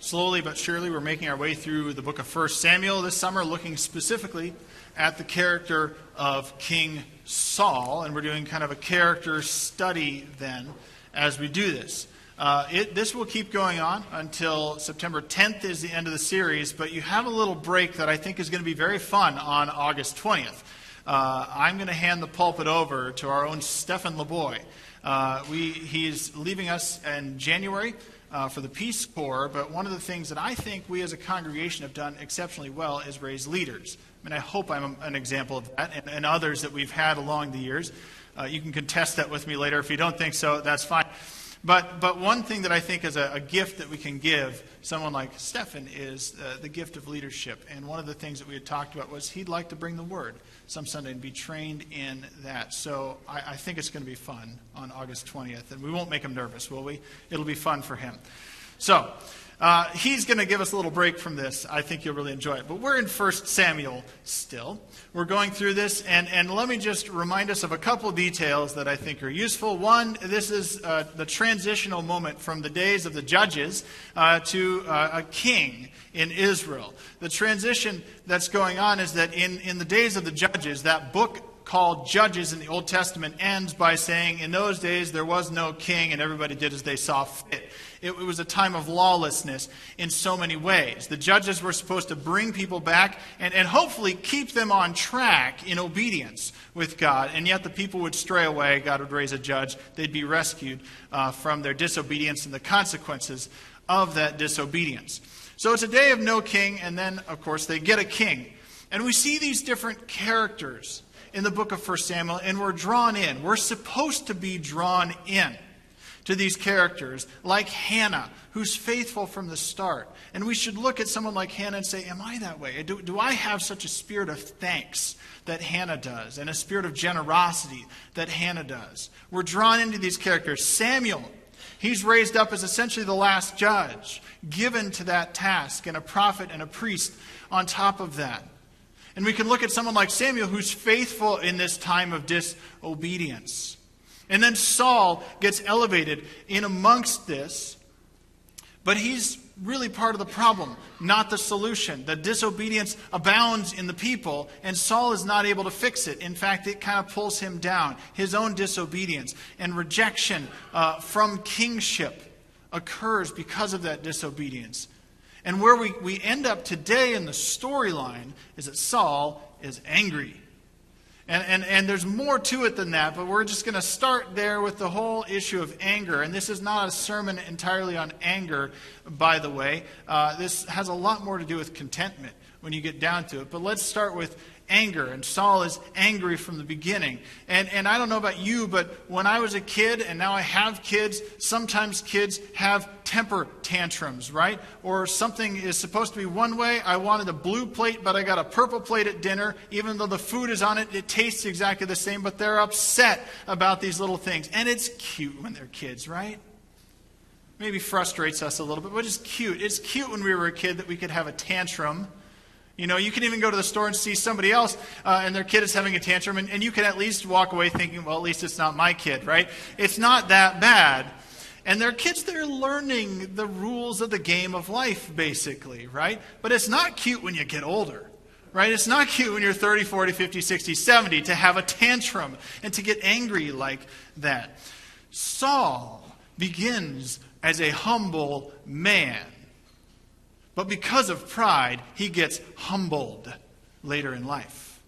Slowly but surely, we're making our way through the book of 1 Samuel this summer, looking specifically at the character of King Saul, and we're doing kind of a character study then as we do this. This will keep going on until September 10th is the end of the series, but you have a little break that I think is going to be very fun on August 20th. I'm going to hand the pulpit over to our own Stephen LeBoy. He's leaving us in January for the Peace Corps, but one of the things that I think we as a congregation have done exceptionally well is raise leaders. I mean, I hope I'm an example of that, and others that we've had along the years. You can contest that with me later. If you don't think so, that's fine. But one thing that I think is a gift that we can give someone like Stephen is the gift of leadership. And one of the things that we had talked about was he'd like to bring the Word some Sunday and be trained in that. So I think it's going to be fun on August 20th. And we won't make him nervous, will we? It'll be fun for him. So he's going to give us a little break from this. I think you'll really enjoy it. But we're in 1 Samuel still. We're going through this, and let me just remind us of a couple details that I think are useful. One, this is the transitional moment from the days of the judges to a king in Israel. The transition that's going on is that in the days of the judges, that book called Judges in the Old Testament ends by saying, in those days there was no king and everybody did as they saw fit. It was a time of lawlessness in so many ways. The judges were supposed to bring people back and hopefully keep them on track in obedience with God. And yet the people would stray away. God would raise a judge. They'd be rescued from their disobedience and the consequences of that disobedience. So it's a day of no king, and then, of course, they get a king. And we see these different characters in the book of 1 Samuel, and we're drawn in. We're supposed to be drawn in to these characters, like Hannah, who's faithful from the start. And we should look at someone like Hannah and say, am I that way? Do I have such a spirit of thanks that Hannah does, and a spirit of generosity that Hannah does? We're drawn into these characters. Samuel, he's raised up as essentially the last judge, given to that task, and a prophet and a priest on top of that. And we can look at someone like Samuel, who's faithful in this time of disobedience. And then Saul gets elevated in amongst this, but he's really part of the problem, not the solution. The disobedience abounds in the people, and Saul is not able to fix it. In fact, it kind of pulls him down. His own disobedience and rejection from kingship occurs because of that disobedience. And where we end up today in the storyline is that Saul is angry. And there's more to it than that, but we're just going to start there with the whole issue of anger. And this is not a sermon entirely on anger, by the way. This has a lot more to do with contentment when you get down to it. But let's start with anger. And Saul is angry from the beginning. And I don't know about you, but when I was a kid, and now I have kids, sometimes kids have temper tantrums, right? Or something is supposed to be one way. I wanted a blue plate, but I got a purple plate at dinner. Even though the food is on it, it tastes exactly the same, but they're upset about these little things. And it's cute when they're kids, right? Maybe frustrates us a little bit, but it's cute. It's cute when we were a kid that we could have a tantrum. You know, you can even go to the store and see somebody else and their kid is having a tantrum, and you can at least walk away thinking, well, at least it's not my kid, right? It's not that bad. And they're kids that are learning the rules of the game of life, basically, right? But it's not cute when you get older, right? It's not cute when you're 30, 40, 50, 60, 70 to have a tantrum and to get angry like that. Saul begins as a humble man. But because of pride, he gets humbled later in life.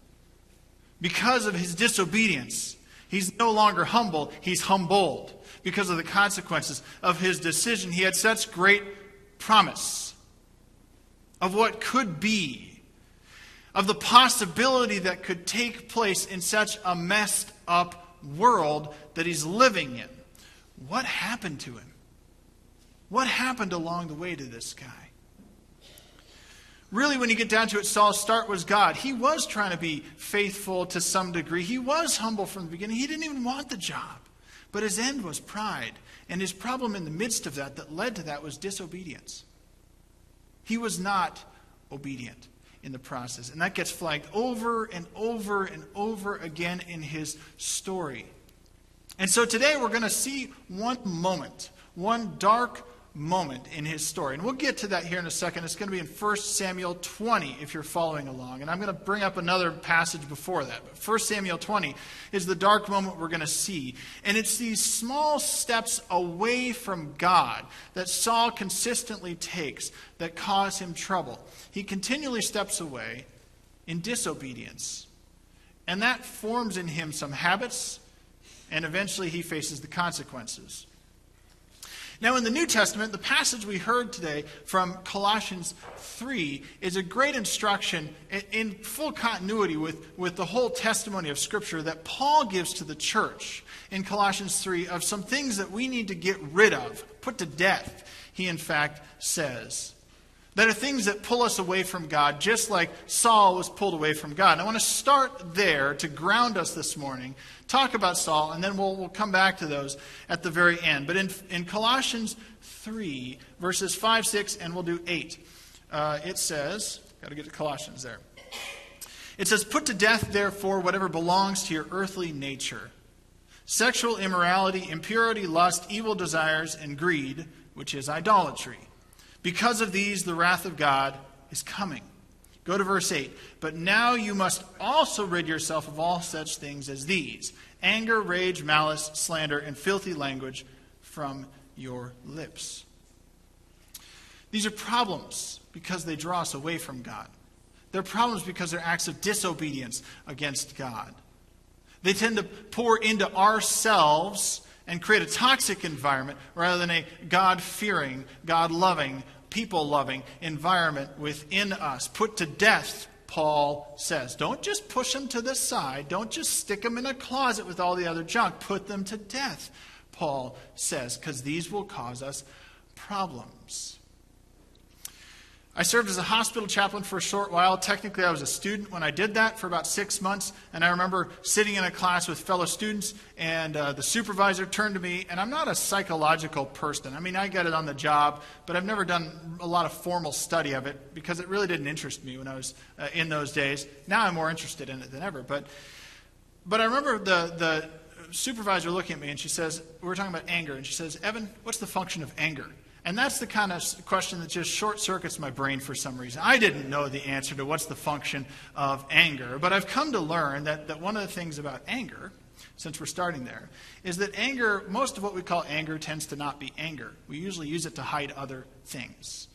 Because of his disobedience, he's no longer humble, he's humbled. Because of the consequences of his decision, he had such great promise of what could be, of the possibility that could take place in such a messed up world that he's living in. What happened to him? What happened along the way to this guy? Really, when you get down to it, Saul's start was God. He was trying to be faithful to some degree. He was humble from the beginning. He didn't even want the job. But his end was pride. And his problem in the midst of that led to that was disobedience. He was not obedient in the process. And that gets flagged over and over and over again in his story. And so today we're going to see one moment, one dark moment in his story. And we'll get to that here in a second. It's going to be in 1 Samuel 20 if you're following along. And I'm going to bring up another passage before that. But 1 Samuel 20 is the dark moment we're going to see. And it's these small steps away from God that Saul consistently takes that cause him trouble. He continually steps away in disobedience. And that forms in him some habits, and eventually he faces the consequences. Now, in the New Testament, the passage we heard today from Colossians 3 is a great instruction in full continuity with the whole testimony of Scripture that Paul gives to the church in Colossians 3 of some things that we need to get rid of, put to death, he in fact says. That are things that pull us away from God, just like Saul was pulled away from God. And I want to start there to ground us this morning, talk about Saul, and then we'll come back to those at the very end. But in Colossians 3, verses 5, 6, and we'll do 8, it says, got to get to Colossians there. It says, "Put to death, therefore, whatever belongs to your earthly nature. Sexual immorality, impurity, lust, evil desires, and greed, which is idolatry. Because of these, the wrath of God is coming." Go to verse 8. "But now you must also rid yourself of all such things as these: anger, rage, malice, slander, and filthy language from your lips." These are problems because they draw us away from God. They're problems because they're acts of disobedience against God. They tend to pour into ourselves and create a toxic environment rather than a God-fearing, God-loving, people-loving environment within us. Put to death, Paul says. Don't just push them to the side. Don't just stick them in a closet with all the other junk. Put them to death, Paul says, because these will cause us problems. I served as a hospital chaplain for a short while. Technically, I was a student when I did that for about 6 months. And I remember sitting in a class with fellow students, and the supervisor turned to me. And I'm not a psychological person. I mean, I get it on the job, but I've never done a lot of formal study of it because it really didn't interest me when I was in those days. Now I'm more interested in it than ever. But I remember the supervisor looking at me, and she says, we were talking about anger, and she says, "Evan, what's the function of anger?" And that's the kind of question that just short-circuits my brain for some reason. I didn't know the answer to what's the function of anger. But I've come to learn that one of the things about anger, since we're starting there, is that anger, most of what we call anger, tends to not be anger. We usually use it to hide other things.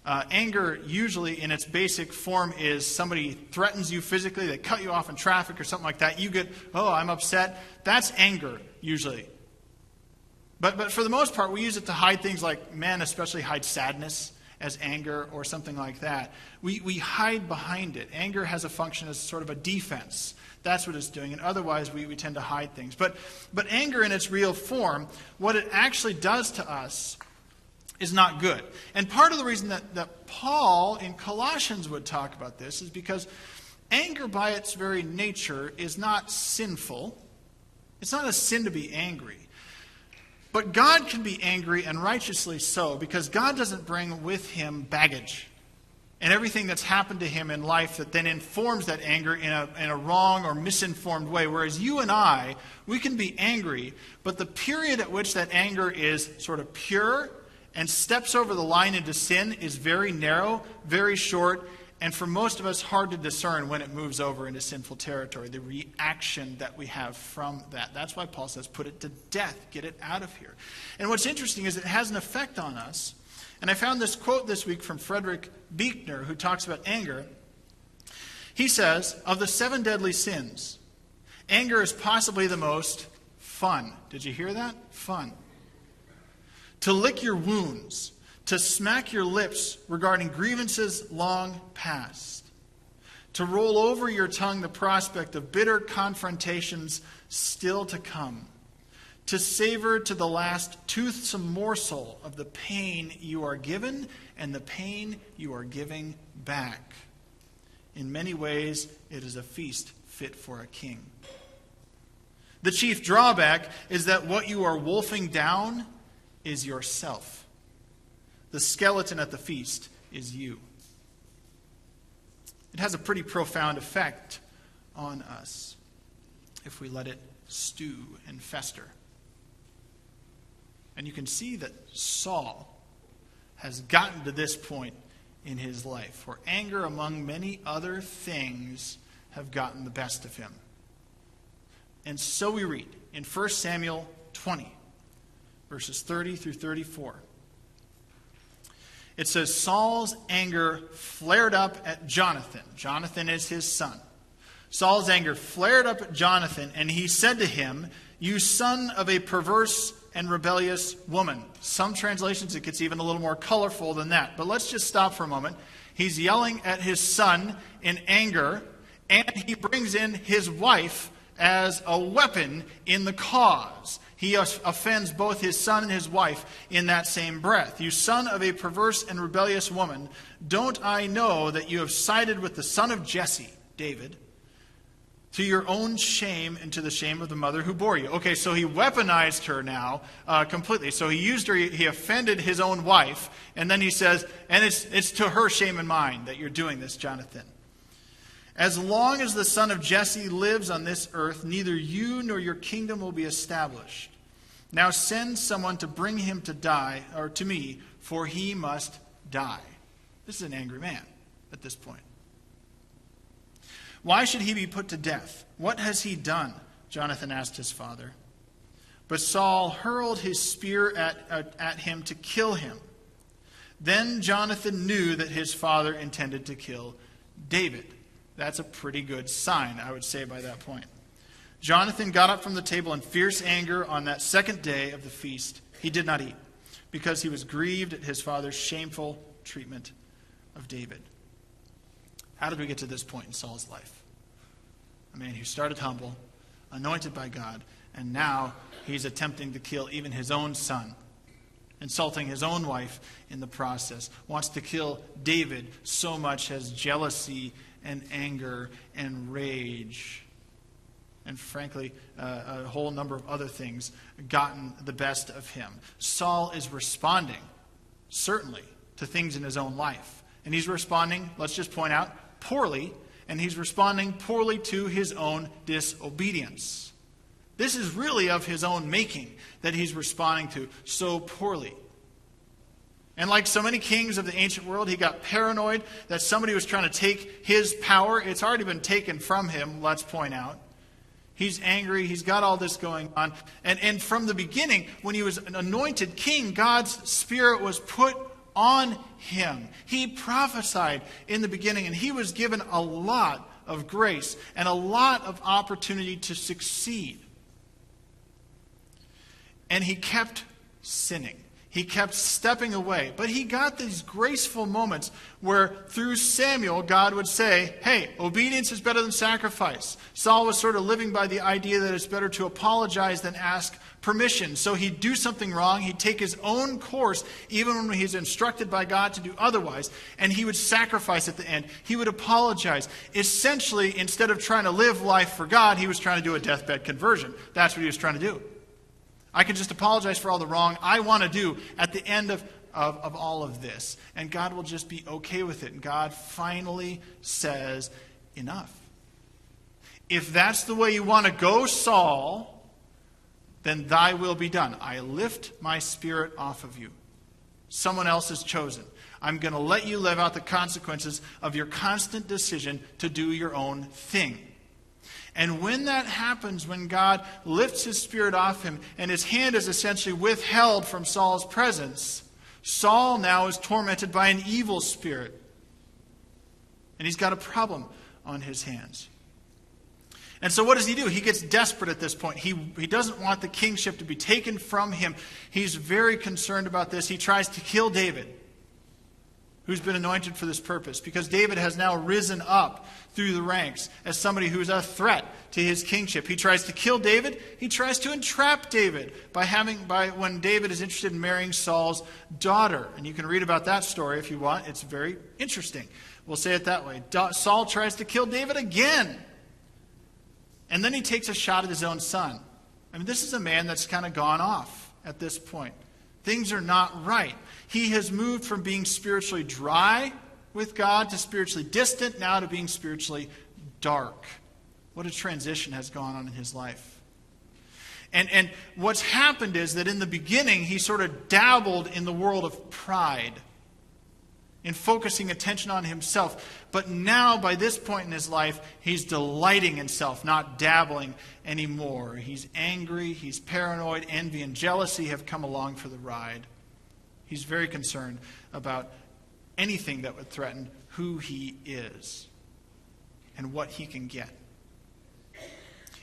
Anger, usually in its basic form, is somebody threatens you physically, they cut you off in traffic or something like that. You get, "Oh, I'm upset." That's anger, usually. But for the most part, we use it to hide things like men especially hide sadness as anger or something like that. We hide behind it. Anger has a function as sort of a defense. That's what it's doing. And otherwise, we tend to hide things. But anger in its real form, what it actually does to us is not good. And part of the reason that Paul in Colossians would talk about this is because anger by its very nature is not sinful. It's not a sin to be angry. But God can be angry, and righteously so, because God doesn't bring with him baggage and everything that's happened to him in life that then informs that anger in a wrong or misinformed way. Whereas you and I, we can be angry, but the period at which that anger is sort of pure and steps over the line into sin is very narrow, very short, and for most of us, hard to discern when it moves over into sinful territory, the reaction that we have from that. That's why Paul says, put it to death, get it out of here. And what's interesting is it has an effect on us. And I found this quote this week from Frederick Buechner, who talks about anger. He says, "Of the 7 deadly sins, anger is possibly the most fun." Did you hear that? Fun. "To lick your wounds, to smack your lips regarding grievances long past, to roll over your tongue the prospect of bitter confrontations still to come, to savor to the last toothsome morsel of the pain you are given and the pain you are giving back. In many ways, it is a feast fit for a king. The chief drawback is that what you are wolfing down is yourself. The skeleton at the feast is you." It has a pretty profound effect on us if we let it stew and fester. And you can see that Saul has gotten to this point in his life, where anger, among many other things, have gotten the best of him. And so we read in 1 Samuel 20, verses 30 through 34. It says, Saul's anger flared up at Jonathan. Jonathan is his son. Saul's anger flared up at Jonathan, and he said to him, "You son of a perverse and rebellious woman." Some translations, it gets even a little more colorful than that. But let's just stop for a moment. He's yelling at his son in anger, and he brings in his wife as a weapon in the cause. He offends both his son and his wife in that same breath. "You son of a perverse and rebellious woman, don't I know that you have sided with the son of Jesse, David, to your own shame and to the shame of the mother who bore you?" Okay, so he weaponized her now completely. So he used her, he offended his own wife, and then he says, and it's to her shame and mine that you're doing this, Jonathan. "As long as the son of Jesse lives on this earth, neither you nor your kingdom will be established. Now send someone to bring him to die, or to me, for he must die." This is an angry man at this point. "Why should he be put to death? What has he done?" Jonathan asked his father. But Saul hurled his spear at him to kill him. Then Jonathan knew that his father intended to kill David. That's a pretty good sign, I would say, by that point. Jonathan got up from the table in fierce anger on that second day of the feast. He did not eat, because he was grieved at his father's shameful treatment of David. How did we get to this point in Saul's life? A man who started humble, anointed by God, and now he's attempting to kill even his own son, insulting his own wife in the process, wants to kill David. So much has jealousy and anger and rage, and frankly, a whole number of other things gotten the best of him. Saul is responding, certainly, to things in his own life. And he's responding, let's just point out, poorly, and he's responding poorly to his own disobedience. This is really of his own making that he's responding to so poorly. And like so many kings of the ancient world, he got paranoid that somebody was trying to take his power. It's already been taken from him, let's point out. He's angry. He's got all this going on. And from the beginning, when he was an anointed king, God's Spirit was put on him. He prophesied in the beginning, and he was given a lot of grace and a lot of opportunity to succeed. And he kept sinning. He kept stepping away. But he got these graceful moments where through Samuel, God would say, hey, obedience is better than sacrifice. Saul was sort of living by the idea that it's better to apologize than ask permission. So he'd do something wrong. He'd take his own course, even when he's instructed by God to do otherwise. And he would sacrifice at the end. He would apologize. Essentially, instead of trying to live life for God, he was trying to do a deathbed conversion. That's what he was trying to do. I can just apologize for all the wrong I want to do at the end of all of this. And God will just be okay with it. And God finally says, enough. If that's the way you want to go, Saul, then thy will be done. I lift my spirit off of you. Someone else is chosen. I'm going to let you live out the consequences of your constant decision to do your own thing. And when that happens, when God lifts his spirit off him and his hand is essentially withheld from Saul's presence, Saul now is tormented by an evil spirit. And he's got a problem on his hands. And so what does he do? He gets desperate at this point. He doesn't want the kingship to be taken from him. He's very concerned about this. He tries to kill David, who's been anointed for this purpose, because David has now risen up through the ranks as somebody who is a threat to his kingship. He tries to kill David. He tries to entrap David by when David is interested in marrying Saul's daughter. And you can read about that story if you want. It's very interesting. We'll say it that way. Saul tries to kill David again. And then he takes a shot at his own son. I mean, this is a man that's kind of gone off at this point. Things are not right. He has moved from being spiritually dry with God to spiritually distant, now to being spiritually dark. What a transition has gone on in his life. And what's happened is that in the beginning, he sort of dabbled in the world of pride. in focusing attention on himself. But now, by this point in his life, he's delighting in self, not dabbling anymore. He's angry, he's paranoid, envy and jealousy have come along for the ride. He's very concerned about anything that would threaten who he is and what he can get.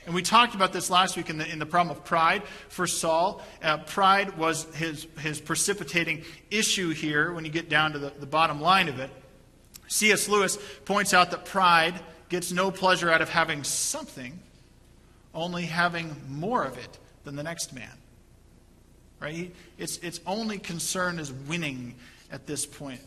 And we talked about this last week in the problem of pride for Saul. Pride was his precipitating issue here when you get down to the bottom line of it. C.S. Lewis points out that pride gets no pleasure out of having something, only having more of it than the next man. Right? Its only concern is winning at this point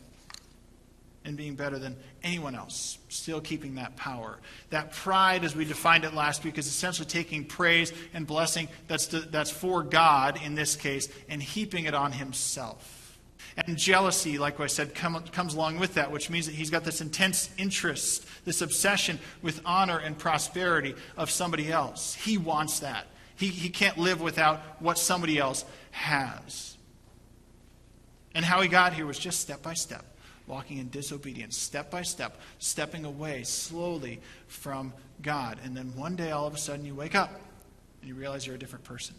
and being better than anyone else, still keeping that power. That pride, as we defined it last week, is essentially taking praise and blessing that's for God, in this case, and heaping it on himself. And jealousy, like I said, comes along with that, which means that he's got this intense interest, this obsession with honor and prosperity of somebody else. He wants that. He can't live without what somebody else has. And how he got here was just step by step. Walking in disobedience, step by step, stepping away slowly from God. And then one day, all of a sudden, you wake up and you realize you're a different person.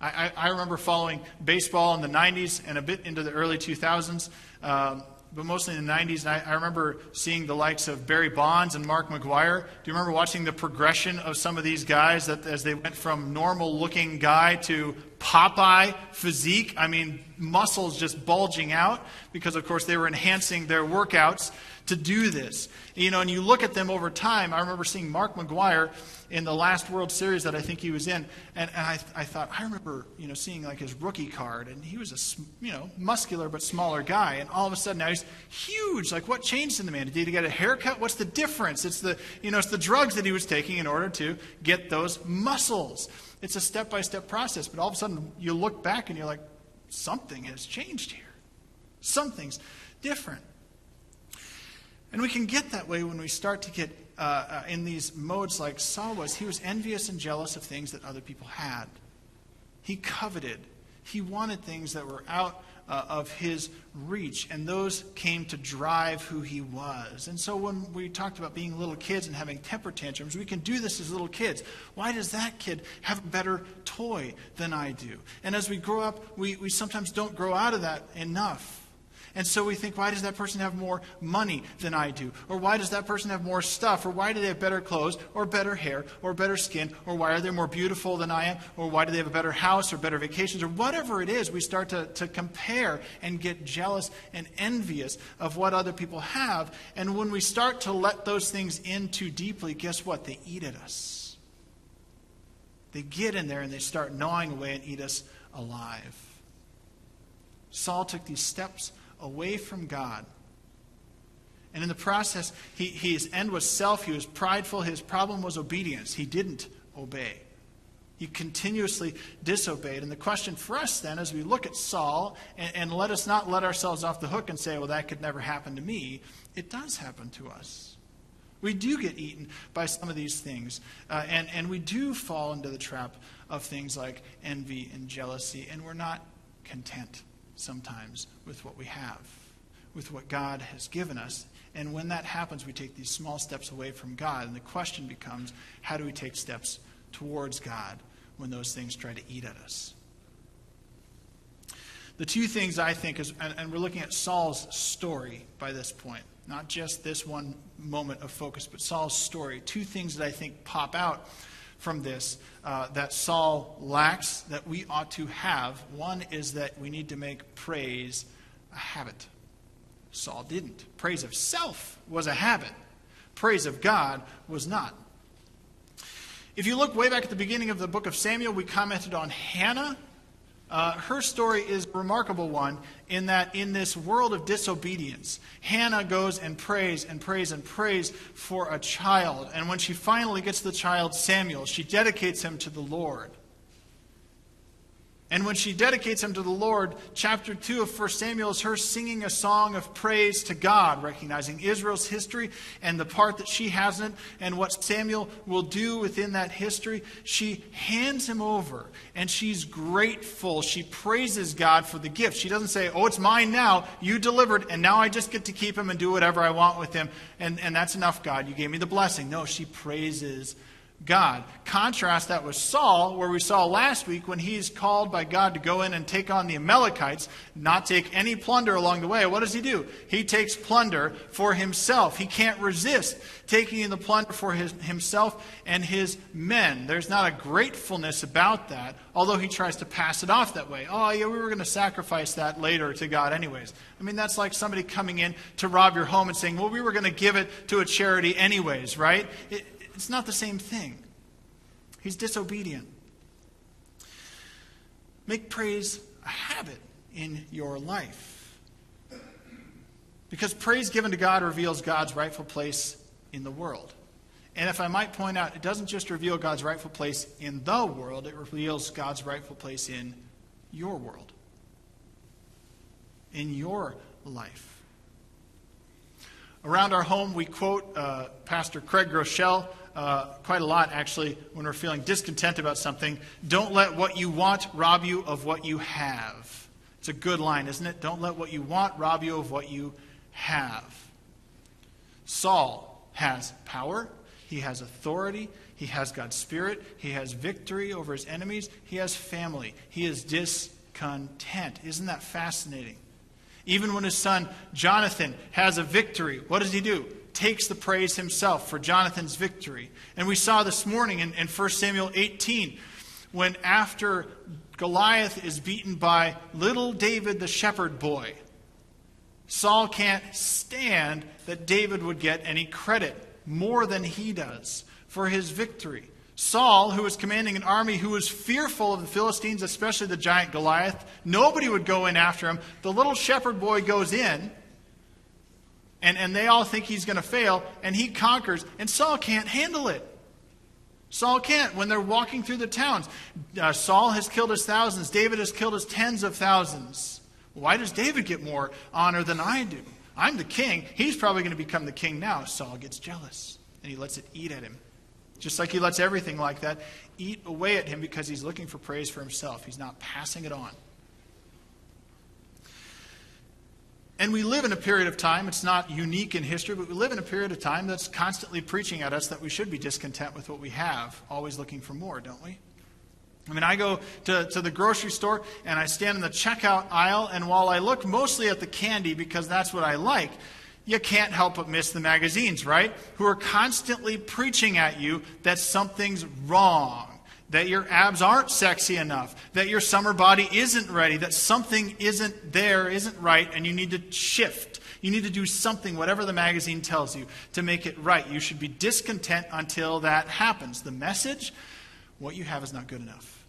I remember following baseball in the 90s and a bit into the early 2000s, but mostly in the 90s. And I remember seeing the likes of Barry Bonds and Mark McGwire. Do you remember watching the progression of some of these guys that as they went from normal-looking guy to Popeye physique? I mean, muscles just bulging out because, of course, they were enhancing their workouts to do this. You know, and you look at them over time. I remember seeing Mark McGwire in the last World Series that I think he was in, and I thought, I remember, seeing like his rookie card, and he was a, muscular but smaller guy, and all of a sudden now he's huge. Like, what changed in the man? Did he get a haircut? What's the difference? It's the drugs that he was taking in order to get those muscles. It's a step-by-step process, but all of a sudden you look back and you're like, something has changed here. Something's different. And we can get that way when we start to get in these modes like Saul was. He was envious and jealous of things that other people had. He coveted. He wanted things that were out of his reach, and those came to drive who he was. And so when we talked about being little kids and having temper tantrums, we can do this as little kids. Why does that kid have a better toy than I do? And as we grow up, we sometimes don't grow out of that enough. And so we think, why does that person have more money than I do? Or why does that person have more stuff? Or why do they have better clothes? Or better hair? Or better skin? Or why are they more beautiful than I am? Or why do they have a better house? Or better vacations? Or whatever it is, we start to compare and get jealous and envious of what other people have. And when we start to let those things in too deeply, guess what? They eat at us. They get in there and they start gnawing away and eat us alive. Saul took these steps away from God. And in the process, his end was self. He was prideful. His problem was obedience. He didn't obey. He continuously disobeyed. And the question for us then, as we look at Saul, and let us not let ourselves off the hook and say, well, that could never happen to me. It does happen to us. We do get eaten by some of these things. And we do fall into the trap of things like envy and jealousy. And we're not content sometimes with what we have, with what God has given us. And when that happens, we take these small steps away from God. And the question becomes, how do we take steps towards God when those things try to eat at us? The two things I think is, and we're looking at Saul's story by this point, not just this one moment of focus, but Saul's story. Two things that I think pop out from this that Saul lacks that we ought to have. One is that we need to make praise a habit. Saul didn't. Praise of self was a habit. Praise of God was not. If you look way back at the beginning of the book of Samuel, we commented on Hannah. Her story is a remarkable one in that in this world of disobedience, Hannah goes and prays and prays and prays for a child. And when she finally gets the child Samuel, she dedicates him to the Lord. And when she dedicates him to the Lord, chapter 2 of 1 Samuel is her singing a song of praise to God, recognizing Israel's history and the part that she has in it and what Samuel will do within that history. She hands him over, and she's grateful. She praises God for the gift. She doesn't say, oh, it's mine now. You delivered, and now I just get to keep him and do whatever I want with him. And that's enough, God. You gave me the blessing. No, she praises God. Contrast that with Saul, where we saw last week when he's called by God to go in and take on the Amalekites, not take any plunder along the way. What does he do? He takes plunder for himself. He can't resist taking in the plunder for himself and his men. There's not a gratefulness about that, although he tries to pass it off that way. Oh, yeah, we were going to sacrifice that later to God anyways. I mean, that's like somebody coming in to rob your home and saying, well, we were going to give it to a charity anyways, right? It's not the same thing. He's disobedient. Make praise a habit in your life. Because praise given to God reveals God's rightful place in the world. And if I might point out, it doesn't just reveal God's rightful place in the world, it reveals God's rightful place in your world. In your life. Around our home, we quote Pastor Craig Groeschel quite a lot, actually, when we're feeling discontent about something. Don't let what you want rob you of what you have. It's a good line, isn't it? Don't let what you want rob you of what you have. Saul has power. He has authority. He has God's Spirit. He has victory over his enemies. He has family. He is discontent. Isn't that fascinating? Even when his son Jonathan has a victory, what does he do? Takes the praise himself for Jonathan's victory. And we saw this morning in 1 Samuel 18, when after Goliath is beaten by little David the shepherd boy, Saul can't stand that David would get any credit more than he does for his victory. Saul, who was commanding an army who was fearful of the Philistines, especially the giant Goliath, nobody would go in after him. The little shepherd boy goes in, and they all think he's going to fail, and he conquers, and Saul can't handle it. Saul can't. When they're walking through the towns, Saul has killed his thousands. David has killed his tens of thousands. Why does David get more honor than I do? I'm the king. He's probably going to become the king now. Saul gets jealous, and he lets it eat at him. Just like he lets everything like that eat away at him because he's looking for praise for himself. He's not passing it on. And we live in a period of time, it's not unique in history, but we live in a period of time that's constantly preaching at us that we should be discontent with what we have, always looking for more, don't we? I mean, I go to the grocery store and I stand in the checkout aisle, and while I look mostly at the candy because that's what I like, you can't help but miss the magazines, right? Who are constantly preaching at you that something's wrong. That your abs aren't sexy enough, that your summer body isn't ready, that something isn't there, isn't right, and you need to shift. You need to do something, whatever the magazine tells you, to make it right. You should be discontent until that happens. The message, what you have is not good enough.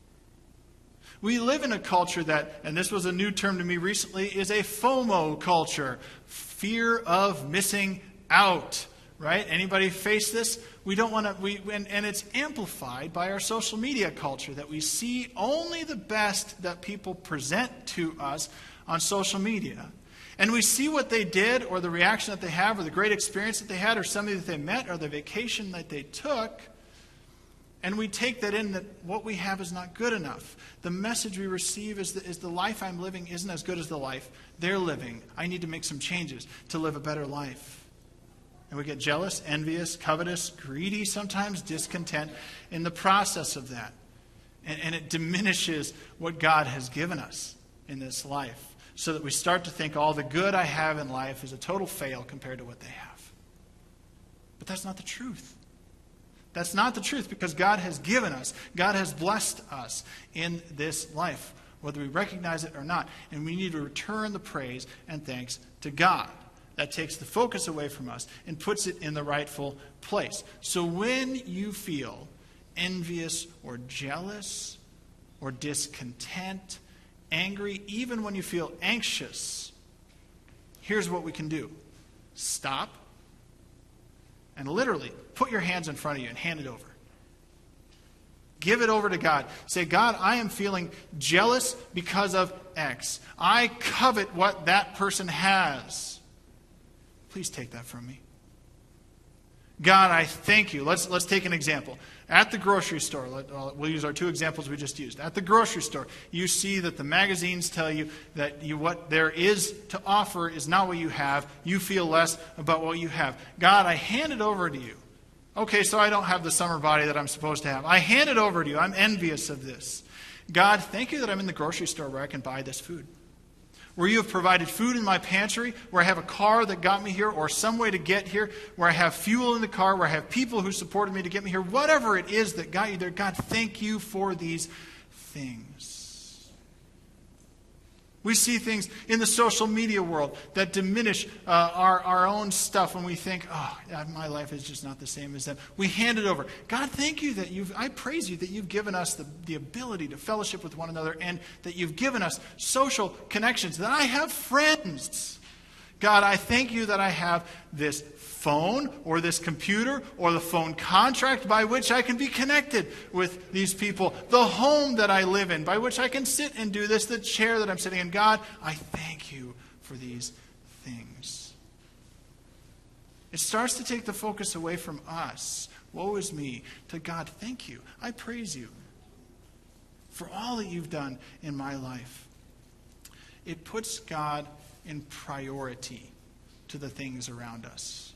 We live in a culture that, and this was a new term to me recently, is a FOMO culture. Fear of missing out. Right? Anybody face this? We don't want to, and it's amplified by our social media culture that we see only the best that people present to us on social media. And we see what they did, or the reaction that they have, or the great experience that they had, or somebody that they met, or the vacation that they took, and we take that in that what we have is not good enough. The message we receive is the life I'm living isn't as good as the life they're living. I need to make some changes to live a better life. And we get jealous, envious, covetous, greedy, sometimes discontent in the process of that. And it diminishes what God has given us in this life, so that we start to think all the good I have in life is a total fail compared to what they have. But that's not the truth. That's not the truth, because God has given us, God has blessed us in this life, whether we recognize it or not. And we need to return the praise and thanks to God. That takes the focus away from us and puts it in the rightful place. So when you feel envious or jealous or discontent, angry, even when you feel anxious, here's what we can do. Stop and literally put your hands in front of you and hand it over. Give it over to God. Say, God, I am feeling jealous because of X. I covet what that person has. Please take that from me. God, I thank you. Let's take an example. At the grocery store, we'll use our two examples we just used. At the grocery store, you see that the magazines tell you that what there is to offer is not what you have. You feel less about what you have. God, I hand it over to you. Okay, so I don't have the summer body that I'm supposed to have. I hand it over to you. I'm envious of this. God, thank you that I'm in the grocery store where I can buy this food. Where you have provided food in my pantry, where I have a car that got me here, or some way to get here, where I have fuel in the car, where I have people who supported me to get me here. Whatever it is that got you there, God, thank you for these things. We see things in the social media world that diminish our own stuff when we think, oh, my life is just not the same as them. We hand it over. God, thank you that I praise you that you've given us the ability to fellowship with one another and that you've given us social connections, that I have friends. God, I thank you that I have this phone or this computer or the phone contract by which I can be connected with these people, the home that I live in by which I can sit and do this, the chair that I'm sitting in. God, I thank you for these things. It starts to take the focus away from us, woe is me, to God, thank you. I praise you for all that you've done in my life. It puts God in priority to the things around us.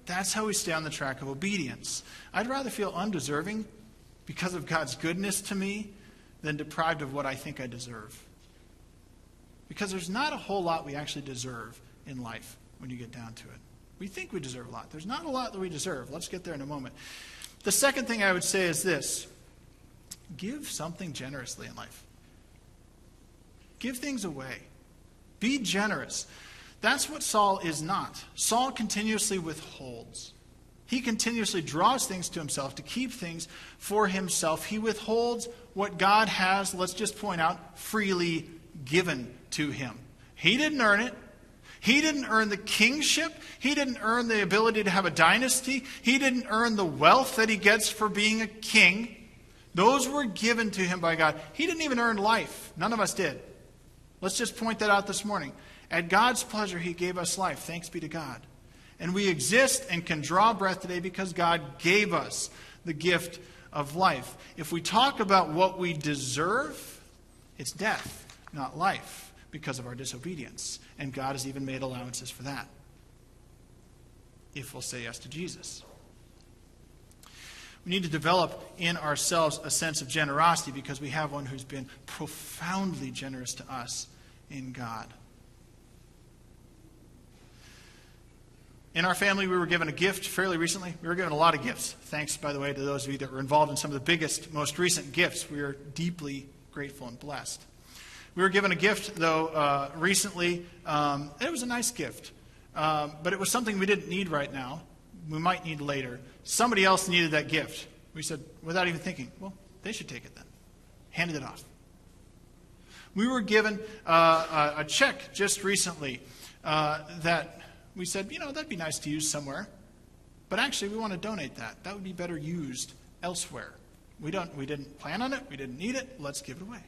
That's how we stay on the track of obedience. I'd rather feel undeserving because of God's goodness to me than deprived of what I think I deserve. Because there's not a whole lot we actually deserve in life when you get down to it. We think we deserve a lot. There's not a lot that we deserve. Let's get there in a moment. The second thing I would say is this. Give something generously in life. Give things away. Be generous. That's what Saul is not. Saul continuously withholds. He continuously draws things to himself to keep things for himself. He withholds what God has, let's just point out, freely given to him. He didn't earn it. He didn't earn the kingship. He didn't earn the ability to have a dynasty. He didn't earn the wealth that he gets for being a king. Those were given to him by God. He didn't even earn life. None of us did. Let's just point that out this morning. At God's pleasure, he gave us life. Thanks be to God. And we exist and can draw breath today because God gave us the gift of life. If we talk about what we deserve, it's death, not life, because of our disobedience. And God has even made allowances for that, if we'll say yes to Jesus. We need to develop in ourselves a sense of generosity because we have one who's been profoundly generous to us in God. In our family, we were given a gift fairly recently. We were given a lot of gifts. Thanks, by the way, to those of you that were involved in some of the biggest, most recent gifts. We are deeply grateful and blessed. We were given a gift, though, recently. It was a nice gift, but it was something we didn't need right now. We might need later. Somebody else needed that gift. We said, without even thinking, well, they should take it then. Handed it off. We were given a check just recently that we said, that'd be nice to use somewhere. But actually, we want to donate that. That would be better used elsewhere. We didn't plan on it. We didn't need it. Let's give it away.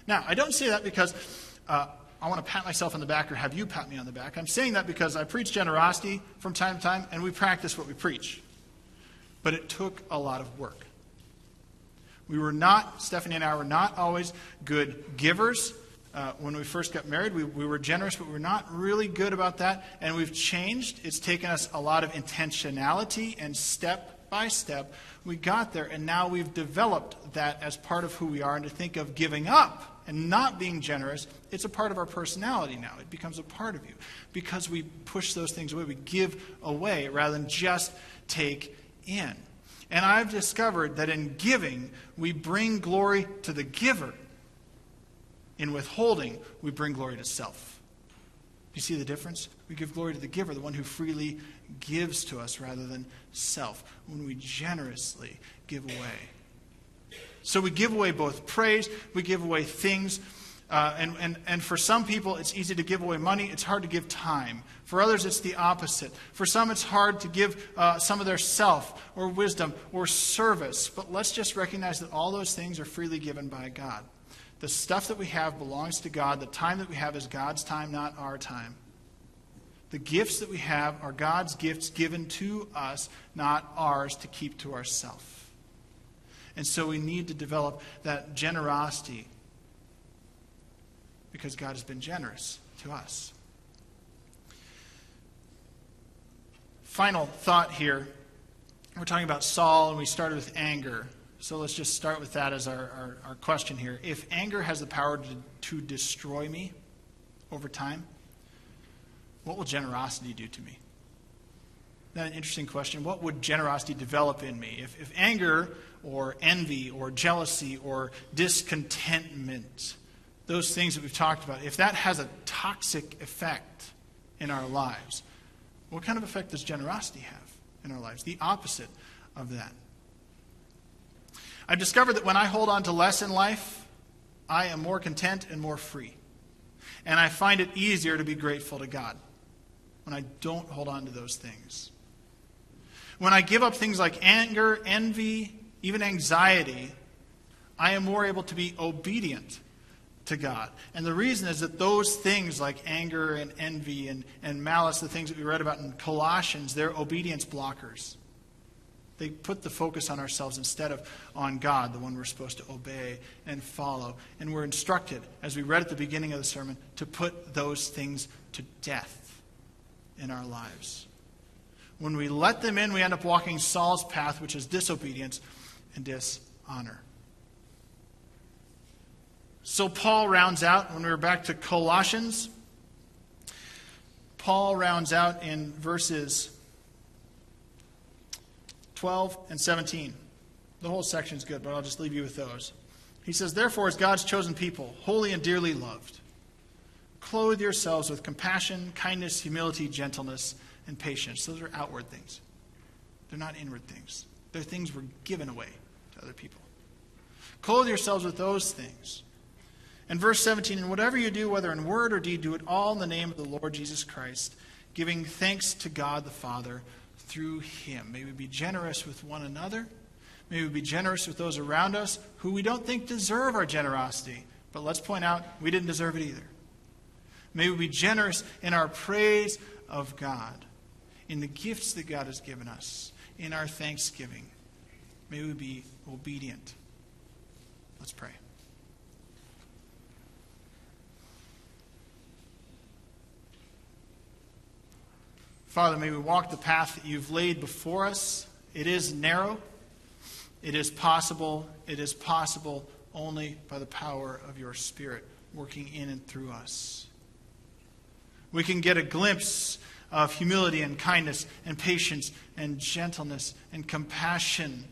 Now, I don't say that because I want to pat myself on the back or have you pat me on the back. I'm saying that because I preach generosity from time to time, and we practice what we preach. But it took a lot of work. Stephanie and I were not always good givers. When we first got married, we were generous, but we were not really good about that. And we've changed. It's taken us a lot of intentionality, and step by step, we got there. And now we've developed that as part of who we are. And to think of giving up and not being generous, it's a part of our personality now. It becomes a part of you. Because we push those things away. We give away rather than just take in. And I've discovered that in giving, we bring glory to the giver. In withholding, we bring glory to self. Do you see the difference? We give glory to the giver, the one who freely gives to us rather than self, when we generously give away. So we give away both praise, we give away things And for some people, it's easy to give away money. It's hard to give time. For others, it's the opposite. For some, it's hard to give some of their self or wisdom or service. But let's just recognize that all those things are freely given by God. The stuff that we have belongs to God. The time that we have is God's time, not our time. The gifts that we have are God's gifts given to us, not ours to keep to ourselves. And so we need to develop that generosity because God has been generous to us. Final thought here. We're talking about Saul, and we started with anger. So let's just start with that as our question here. If anger has the power to destroy me over time, what will generosity do to me? Isn't that an interesting question? What would generosity develop in me? If anger or envy or jealousy or discontentment, those things that we've talked about, if that has a toxic effect in our lives, what kind of effect does generosity have in our lives? The opposite of that. I've discovered that when I hold on to less in life, I am more content and more free. And I find it easier to be grateful to God when I don't hold on to those things. When I give up things like anger, envy, even anxiety, I am more able to be obedient to God. And the reason is that those things like anger and envy and malice, the things that we read about in Colossians, they're obedience blockers. They put the focus on ourselves instead of on God, the one we're supposed to obey and follow. And we're instructed, as we read at the beginning of the sermon, to put those things to death in our lives. When we let them in, we end up walking Saul's path, which is disobedience and dishonor. So Paul rounds out, when we're back to Colossians, Paul rounds out in verses 12 and 17. The whole section is good, but I'll just leave you with those. He says, "Therefore, as God's chosen people, holy and dearly loved, clothe yourselves with compassion, kindness, humility, gentleness, and patience." Those are outward things. They're not inward things. They're things we're given away to other people. Clothe yourselves with those things. And verse 17, "And whatever you do, whether in word or deed, do it all in the name of the Lord Jesus Christ, giving thanks to God the Father through him." May we be generous with one another. May we be generous with those around us who we don't think deserve our generosity. But let's point out, we didn't deserve it either. May we be generous in our praise of God, in the gifts that God has given us, in our thanksgiving. May we be obedient. Let's pray. Father, may we walk the path that you've laid before us. It is narrow. It is possible. It is possible only by the power of your Spirit working in and through us. We can get a glimpse of humility and kindness and patience and gentleness and compassion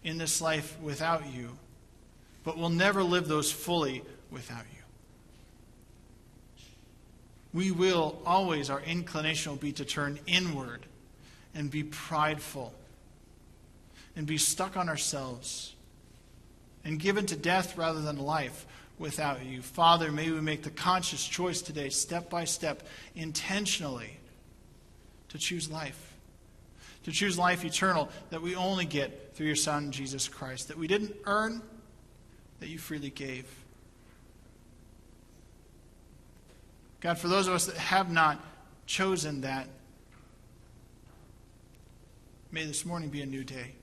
in this life without you, but we'll never live those fully without you. We will always, our inclination will be to turn inward and be prideful and be stuck on ourselves and given to death rather than life without you. Father, may we make the conscious choice today, step by step, intentionally, to choose life. To choose life eternal that we only get through your Son, Jesus Christ, that we didn't earn, that you freely gave. God, for those of us that have not chosen that, may this morning be a new day.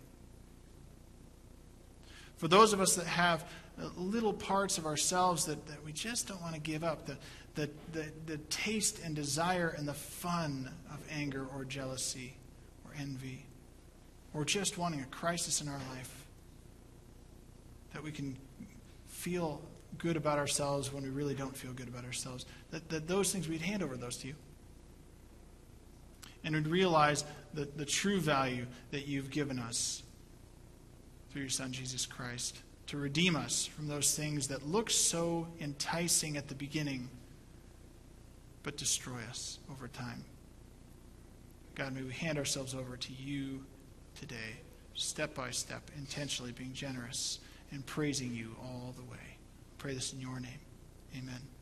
For those of us that have little parts of ourselves that we just don't want to give up, the taste and desire and the fun of anger or jealousy or envy, or just wanting a crisis in our life, that we can feel good about ourselves when we really don't feel good about ourselves, that those things, we'd hand over those to you. And we'd realize the true value that you've given us through your Son, Jesus Christ, to redeem us from those things that look so enticing at the beginning, but destroy us over time. God, may we hand ourselves over to you today, step by step, intentionally being generous and praising you all the way. pray this in your name. Amen.